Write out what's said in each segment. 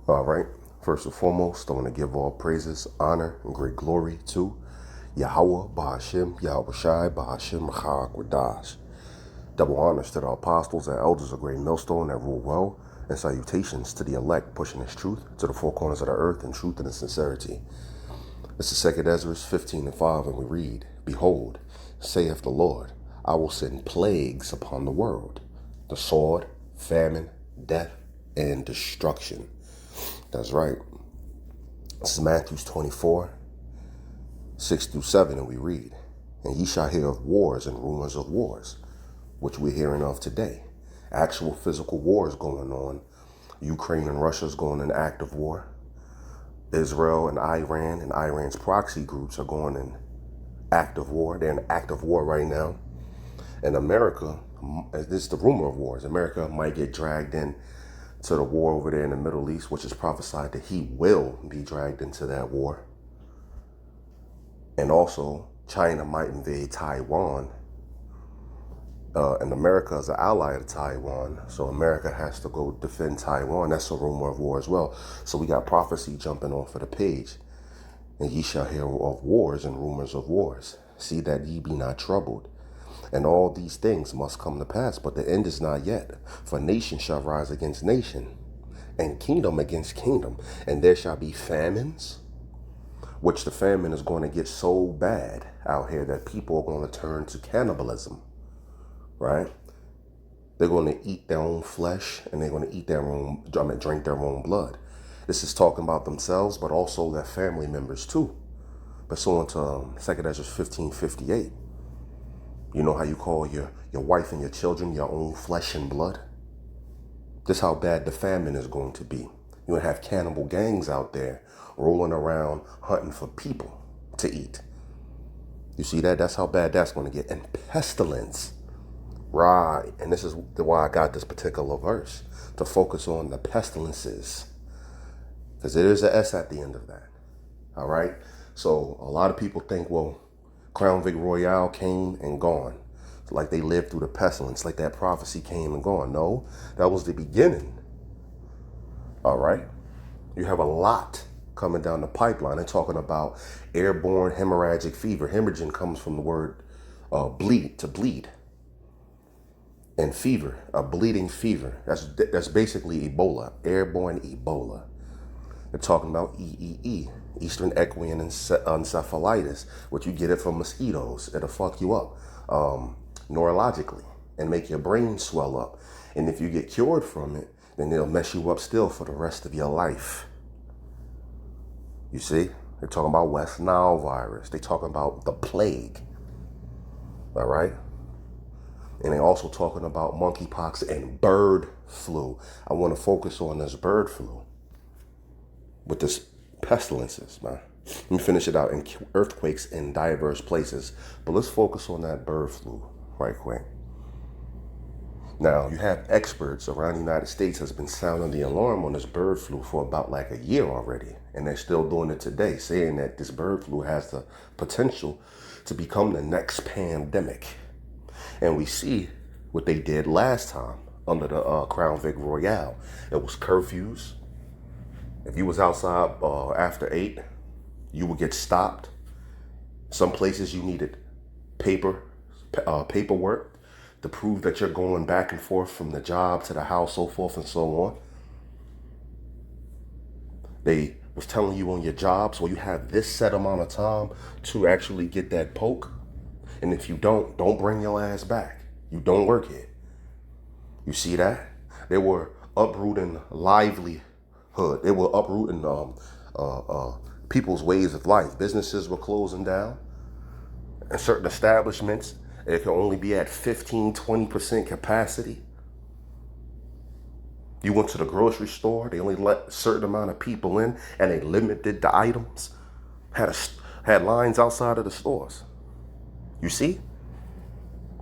All right. First and foremost, I want to give all praises, honor, and great glory to Yahweh, Bahashim, Yahweh Shai, Bahashim, Chaakwadash. Double honors to the apostles and elders of Great Millstone that rule well, and salutations to the elect pushing his truth to the four corners of the earth in truth and in sincerity. This is 2 Ezra 15:5, and we read, Behold, saith the Lord, I will send plagues upon the world, the sword, famine, death, and destruction. That's right. This is Matthew 24:6-7, and we read, And ye shall hear of wars and rumors of wars, which we're hearing of today. Actual physical wars going on. Ukraine and Russia's going in active war. Israel and Iran and Iran's proxy groups are going in active war. They're in active war right now. And America, this is the rumor of wars. America might get dragged in to the war over there in the Middle East, which is prophesied that he will be dragged into that war. And also, China might invade Taiwan. And America is an ally of Taiwan, so America has to go defend Taiwan. That's a rumor of war as well. So we got prophecy jumping off of the page. And ye shall hear of wars and rumors of wars. See that ye be not troubled. And all these things must come to pass, but the end is not yet. For nation shall rise against nation, and kingdom against kingdom. And there shall be famines, which the famine is going to get so bad out here that people are going to turn to cannibalism. Right? They're going to eat their own flesh, and they're going to eat drink their own blood. This is talking about themselves, but also their family members too. Pursuant to 2 Ezra 15:58. You know how you call your wife and your children your own flesh and blood? This is how bad the famine is going to be. You're going to have cannibal gangs out there rolling around hunting for people to eat. You see that? That's how bad that's going to get. And pestilence. Right. And this is why I got this particular verse, to focus on the pestilences. Because there is an S at the end of that. All right. So a lot of people think, well, Crown Vic Royale came and gone. It's like they lived through the pestilence, like that prophecy came and gone. No, that was the beginning. All right. You have a lot coming down the pipeline. They're talking about airborne hemorrhagic fever. Hemorrhaging comes from the word bleed, to bleed. And fever, a bleeding fever. That's basically Ebola, airborne Ebola. They're talking about EEE, Eastern Equine Encephalitis, which you get it from mosquitoes. It'll fuck you up neurologically and make your brain swell up. And if you get cured from it, then it'll mess you up still for the rest of your life. You see? They're talking about West Nile virus. They're talking about the plague. All right? And they're also talking about monkeypox and bird flu. I want to focus on this bird flu with this pestilences, man. Let me finish it out. In earthquakes in diverse places. But let's focus on that bird flu right quick. Now, you have experts around the United States has been sounding the alarm on this bird flu for about like a year already. And they're still doing it today, saying that this bird flu has the potential to become the next pandemic. And we see what they did last time under the Crown Vic Royale. It was curfews. If you was outside after 8, you would get stopped. Some places you needed paperwork to prove that you're going back and forth from the job to the house, so forth and so on. They was telling you on your jobs, well, you have this set amount of time to actually get that poke. And if you don't bring your ass back. You don't work here. You see that? They were uprooting livelihood. They were uprooting people's ways of life. Businesses were closing down. And certain establishments, it can only be at 15-20% capacity. You went to the grocery store, they only let a certain amount of people in, and they limited the items. Had lines outside of the stores. You see?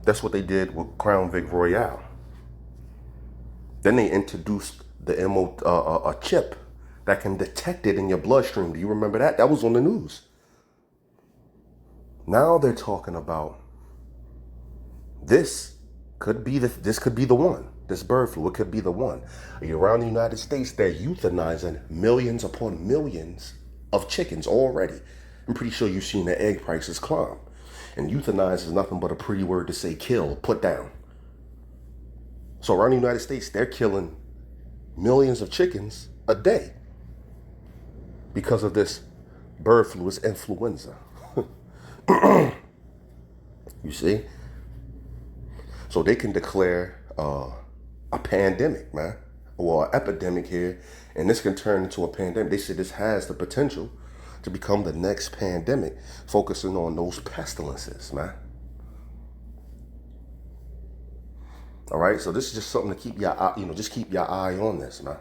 That's what they did with Crown Vic Royale. Then they introduced the a chip that can detect it in your bloodstream. Do you remember that? That was on the news. Now they're talking about this could be the one. This bird flu, it could be the one. Around the United States, they're euthanizing millions upon millions of chickens already. I'm pretty sure you've seen the egg prices climb. And euthanize is nothing but a pretty word to say kill, put down. So around the United States, they're killing millions of chickens a day because of this bird flu, it's influenza. You see? So they can declare a pandemic, man. Well, an epidemic here, and this can turn into a pandemic. They said this has the potential to become the next pandemic, focusing on those pestilences, man. All right, so this is just something to keep your eye, just keep your eye on this, man.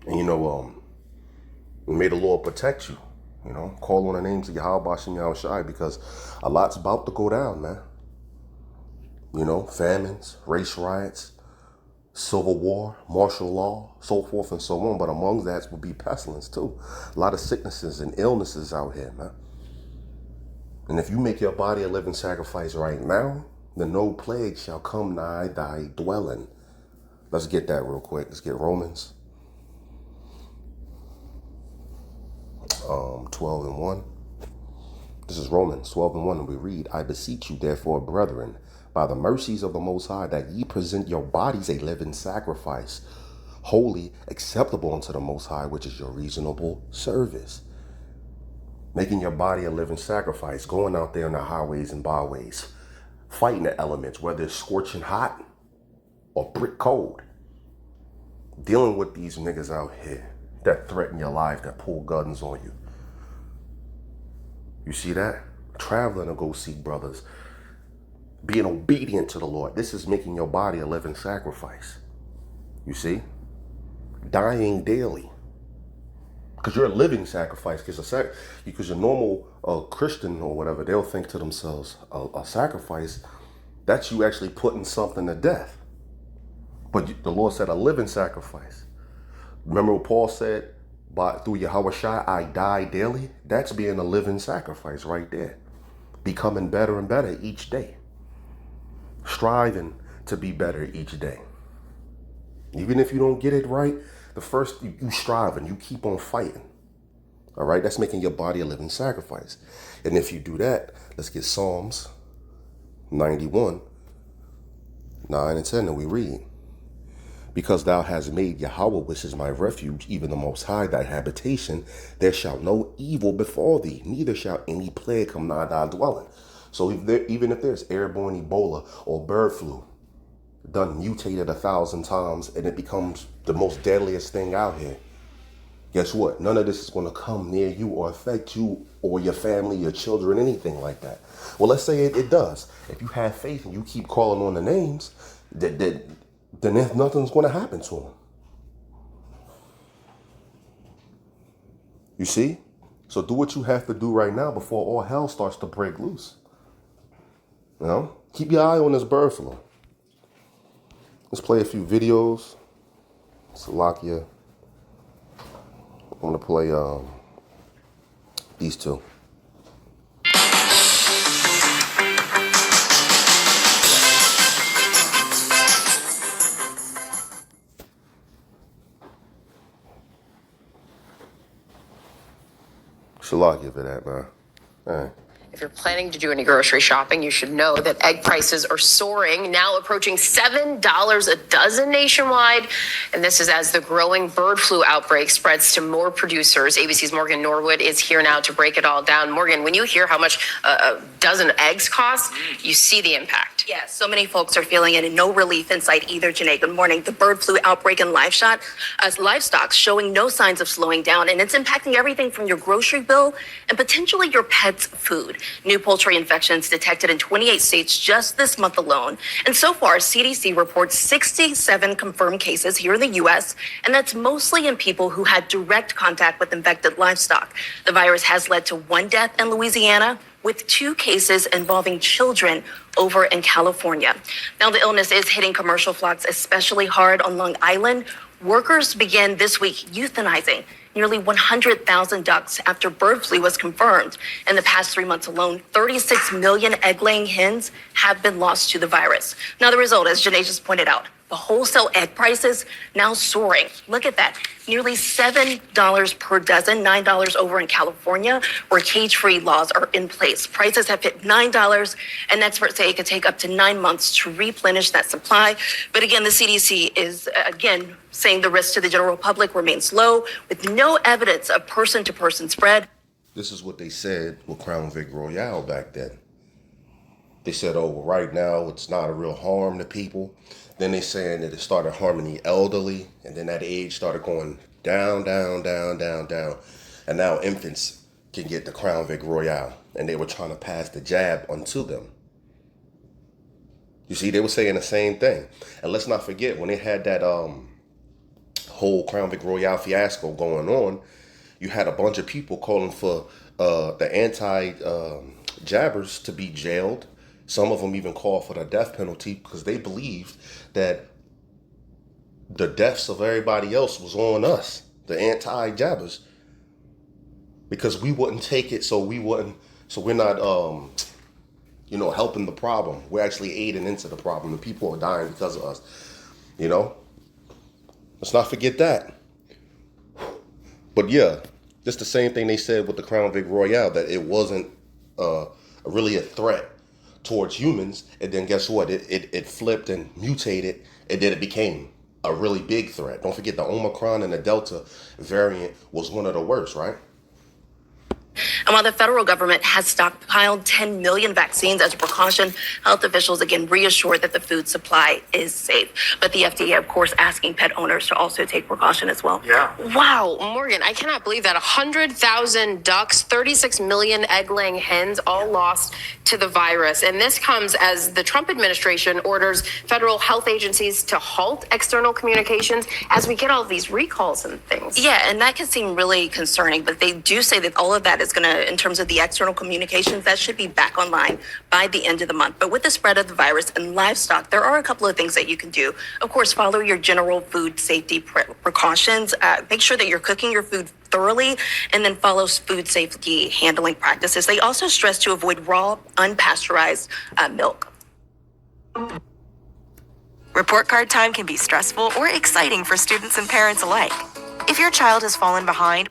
And may the Lord protect you. Call on the names of Yahweh Shem Yahushai, because a lot's about to go down, man. Famines, race riots, civil war, martial law, so forth and so on. But among that will be pestilence too. A lot of sicknesses and illnesses out here, man. And if you make your body a living sacrifice right now, then no plague shall come nigh thy dwelling. Let's get that real quick. Let's get Romans 12:1. This is Romans 12:1, and we read, I beseech you, therefore, brethren, by the mercies of the Most High, that ye present your bodies a living sacrifice, holy, acceptable unto the Most High, which is your reasonable service. Making your body a living sacrifice, going out there on the highways and byways, fighting the elements, whether it's scorching hot or brick cold. Dealing with these niggas out here that threaten your life, that pull guns on you. You see that? Traveling to go see brothers. Being obedient to the Lord. This is making your body a living sacrifice. You see? Dying daily. Because you're a living sacrifice. Because your normal Christian or whatever, they'll think to themselves, a sacrifice, that's you actually putting something to death. But the Lord said a living sacrifice. Remember what Paul said, through Yahweh Shai, I die daily? That's being a living sacrifice right there. Becoming better and better each day. Striving to be better each day. Even if you don't get it right, you strive and you keep on fighting. All right, that's making your body a living sacrifice. And if you do that, let's get Psalms 91, 9 and 10, and we read. Because thou hast made Yahweh, which is my refuge, even the Most High, thy habitation, there shall no evil befall thee, neither shall any plague come nigh thy dwelling. So even if there's airborne Ebola or bird flu, done mutated 1,000 times, and it becomes the most deadliest thing out here, guess what? None of this is going to come near you or affect you or your family, your children, anything like that. Well, let's say it does. If you have faith and you keep calling on the names, then nothing's going to happen to them. You see? So do what you have to do right now before all hell starts to break loose. Keep your eye on this bird flu. Let's play a few videos. Salakia. I'm going to play these two. Salakia for that, man. All right. If you're planning to do any grocery shopping, you should know that egg prices are soaring, now approaching $7 a dozen nationwide. And this is as the growing bird flu outbreak spreads to more producers. ABC's Morgan Norwood is here now to break it all down. Morgan, when you hear how much a dozen eggs cost, you see the impact. Yeah, so many folks are feeling it and no relief in sight either, Janae. Good morning. The bird flu outbreak in livestock showing no signs of slowing down, and it's impacting everything from your grocery bill and potentially your pet's food. New poultry infections detected in 28 states just this month alone. And so far, CDC reports 67 confirmed cases here in the U.S., and that's mostly in people who had direct contact with infected livestock. The virus has led to one death in Louisiana, with 2 cases involving children over in California. Now, the illness is hitting commercial flocks especially hard on Long Island, Workers began this week euthanizing nearly 100,000 ducks after bird flu was confirmed. In the past 3 months alone, 36 million egg-laying hens have been lost to the virus. Now, the result, as Janae just pointed out, the wholesale egg prices now soaring. Look at that. Nearly $7 per dozen, $9 over in California, where cage-free laws are in place. Prices have hit $9, and experts say it could take up to 9 months to replenish that supply. But again, the CDC is, again, saying the risk to the general public remains low, with no evidence of person-to-person spread. This is what they said with Crown Vic Royale back then. They said, oh, well, right now it's not a real harm to people. Then they saying that it started harming the elderly, and then that age started going down, down, down, down, down. And now infants can get the Crown Vic Royale, and they were trying to pass the jab onto them. You see, they were saying the same thing. And let's not forget, when they had that whole Crown Vic Royale fiasco going on, you had a bunch of people calling for the anti-jabbers to be jailed. Some of them even called for the death penalty because they believed that the deaths of everybody else was on us, the anti-jabbers, because we wouldn't take it, so we're not helping the problem. We're actually aiding into the problem. The people are dying because of us. Let's not forget that. But yeah, just the same thing they said with the Crown Vic Royale, that it wasn't really a threat towards humans, and then guess what? It flipped and mutated, and then it became a really big threat. Don't forget the Omicron and the Delta variant was one of the worst, right? And while the federal government has stockpiled 10 million vaccines as a precaution, health officials again reassured that the food supply is safe. But the FDA, of course, asking pet owners to also take precaution as well. Yeah. Wow, Morgan, I cannot believe that 100,000 ducks, 36 million egg-laying hens, all lost to the virus. And this comes as the Trump administration orders federal health agencies to halt external communications as we get all these recalls and things. Yeah, and that can seem really concerning, but they do say that all of that is going to, in terms of the external communications, that should be back online by the end of the month. But with the spread of the virus in livestock, there are a couple of things that you can do. Of course, follow your general food safety precautions. Make sure that you're cooking your food thoroughly, and then follow food safety handling practices. They also stress to avoid raw, unpasteurized milk. Report card time can be stressful or exciting for students and parents alike. If your child has fallen behind,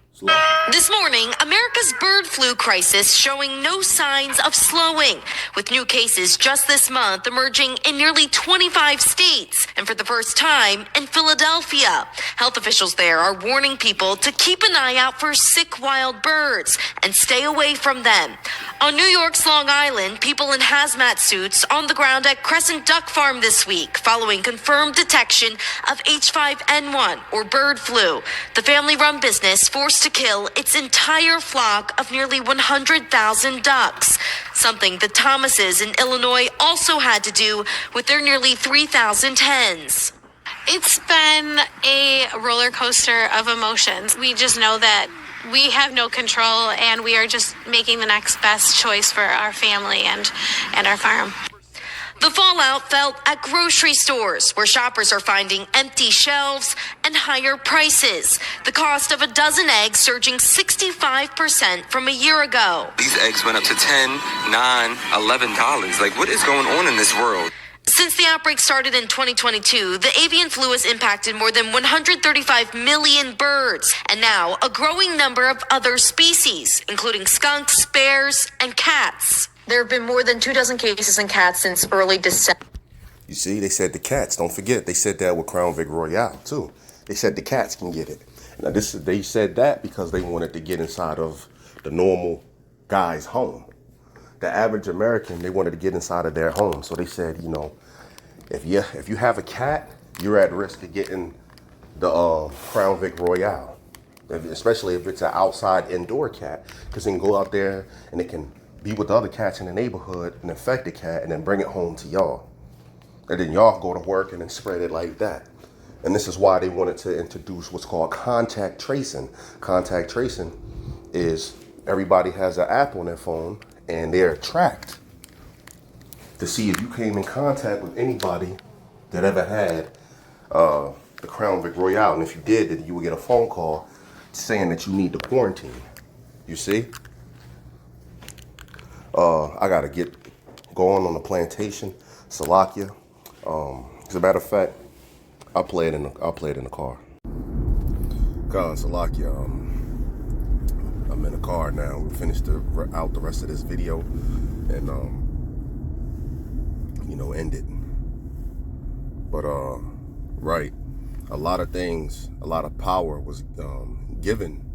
this morning, America's bird flu crisis showing no signs of slowing, with new cases just this month emerging in nearly 25 states, and for the first time in Philadelphia. Health officials there are warning people to keep an eye out for sick wild birds and stay away from them. On New York's Long Island, people in hazmat suits on the ground at Crescent Duck Farm this week following confirmed detection of H5N1 or bird flu. The family-run business forced to kill its entire flock of nearly 100,000 ducks, something the Thomases in Illinois also had to do with their nearly 3,000 hens. It's been a roller coaster of emotions. We just know that we have no control, and we are just making the next best choice for our family and our farm. The fallout felt at grocery stores, where shoppers are finding empty shelves and higher prices. The cost of a dozen eggs surging 65% from a year ago. These eggs went up to $10, $9, $11. Like, what is going on in this world? Since the outbreak started in 2022, the avian flu has impacted more than 135 million birds, and now a growing number of other species, including skunks, bears, and cats. There have been more than 24 cases in cats since early December. You see, they said the cats. Don't forget, they said that with Crown Vic Royale, too. They said the cats can get it. Now, they said that because they wanted to get inside of the normal guy's home. The average American, they wanted to get inside of their home. So they said, if you have a cat, you're at risk of getting the Crown Vic Royale, especially if it's an outside indoor cat, because it can go out there and it can be with the other cats in the neighborhood and infect the cat and then bring it home to y'all. And then y'all go to work and then spread it like that. And this is why they wanted to introduce what's called contact tracing. Contact tracing is everybody has an app on their phone and they're tracked to see if you came in contact with anybody that ever had the Crown Vic Royale. And if you did, then you would get a phone call saying that you need to quarantine. You see? I gotta get going on the plantation, Salakia. As a matter of fact, I'll play it in the car. God, Salakia. I'm in the car now. We finished out the rest of this video and end it. But right, a lot of things, a lot of power was given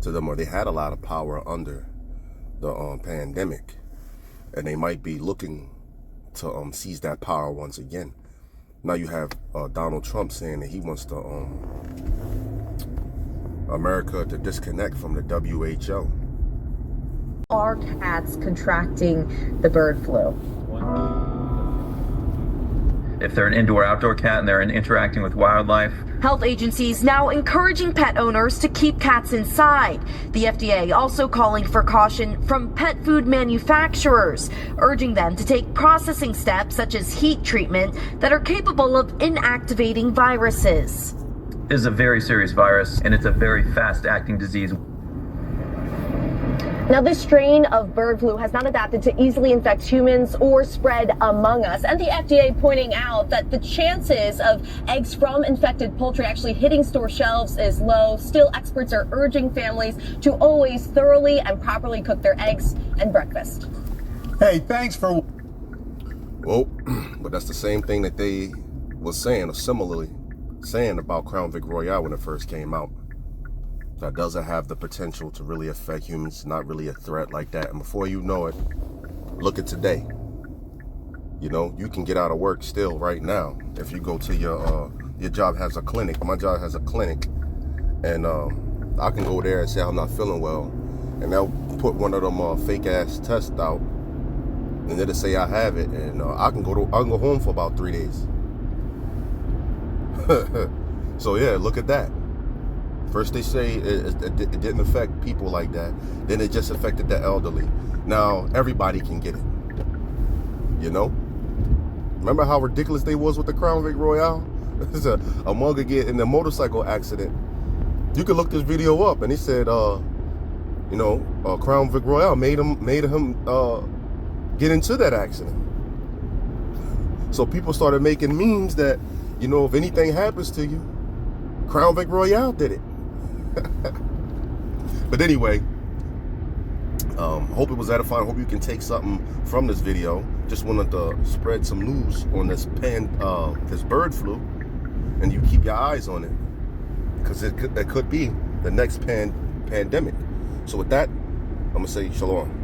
to them, or they had a lot of power under the pandemic, and they might be looking to seize that power once again. Now you have Donald Trump saying that he wants to America to disconnect from the WHO. Are cats contracting the bird flu? If they're an indoor-outdoor cat and they're interacting with wildlife. Health agencies now encouraging pet owners to keep cats inside. The FDA also calling for caution from pet food manufacturers, urging them to take processing steps such as heat treatment that are capable of inactivating viruses. This is a very serious virus, and it's a very fast-acting disease. Now, this strain of bird flu has not adapted to easily infect humans or spread among us. And the FDA pointing out that the chances of eggs from infected poultry actually hitting store shelves is low. Still, experts are urging families to always thoroughly and properly cook their eggs and breakfast. Hey, thanks for... Well, but that's the same thing that they was saying, or similarly saying about Crown Vic Royale when it first came out. That doesn't have the potential to really affect humans, not really a threat like that. And before you know it, look at today. You know, you can get out of work still right now. If you go to your job has a clinic. My job has a clinic. And I can go there and say I'm not feeling well. And they'll put one of them fake ass tests out. And they'll say I have it. And I can go home for about 3 days. So yeah, look at that. First they say it didn't affect people like that. Then it just affected the elderly. Now everybody can get it. You know? Remember how ridiculous they was with the Crown Vic Royale? There's a mugger get in a motorcycle accident. You can look this video up, and he said, Crown Vic Royale made him get into that accident. So people started making memes that, if anything happens to you, Crown Vic Royale did it. But anyway, hope it was edifying. Hope you can take something from this video. Just wanted to spread some news on this bird flu, and you keep your eyes on it, because it could be the next pandemic. So with that, I'm gonna say shalom.